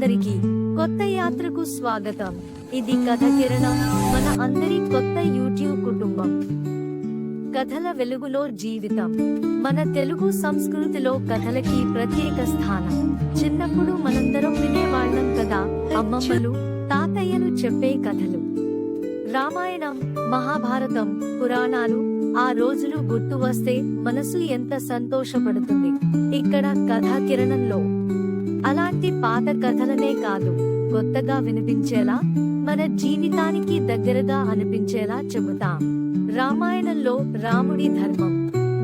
అందరికీ కొత్త యాత్రకు స్వాగతం. ఇది కథ కిరణం, మన అందరి కొత్త యూట్యూబ్ కుటుంబం. కథల వెలుగులో జీవితం. మన తెలుగు సంస్కృతిలో కథలకి ప్రత్యేక స్థానం. చిన్నప్పుడు మనందరం వినేవాళ్ళం కదా, అమ్మమ్మలు తాతయ్యలు చెప్పే కథలు. రామాయణం, మహాభారతం, పురాణాలు. ఆ రోజులు గుర్తు వస్తే మనసు ఎంత సంతోషపడుతుంది. ఇక్కడ కథా కిరణంలో అలాంటి పాత కథలనే కాదు, కొత్తగా వినిపించేలా, మన జీవితానికి దగ్గరగా అనిపించేలా చెబుతాం. రామాయణంలో రాముడి ధర్మం,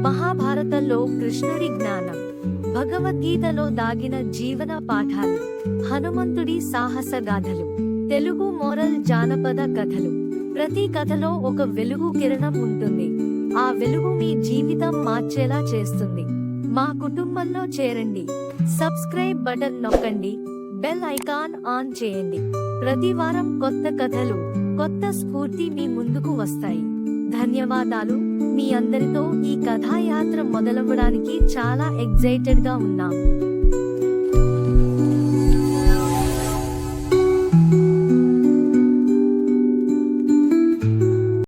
మహాభారతంలో కృష్ణుడి జ్ఞానం, భగవద్గీతలో దాగిన జీవన పాఠాలు, హనుమంతుడి సాహస గాథలు, తెలుగు మోరల్ జానపద కథలు. ప్రతి కథలో ఒక వెలుగు కిరణం ఉంటుంది. ఆ వెలుగు మీ జీవితం మార్చేలా చేస్తుంది. మా కుటుంబంలో చేరండి. సబ్స్క్రైబ్ బటన్ నొక్కండి, బెల్ ఐకాన్ ఆన్ చేయండి. ప్రతి వారం కొత్త కథలు, కొత్త స్ఫూర్తి మీ ముందుకు వస్తాయి. ధన్యవాదాలు. మీ అందరితో ఈ కథాయాత్ర మొదలవ్వడానికి చాలా ఎక్సైటెడ్ గా ఉన్నాం.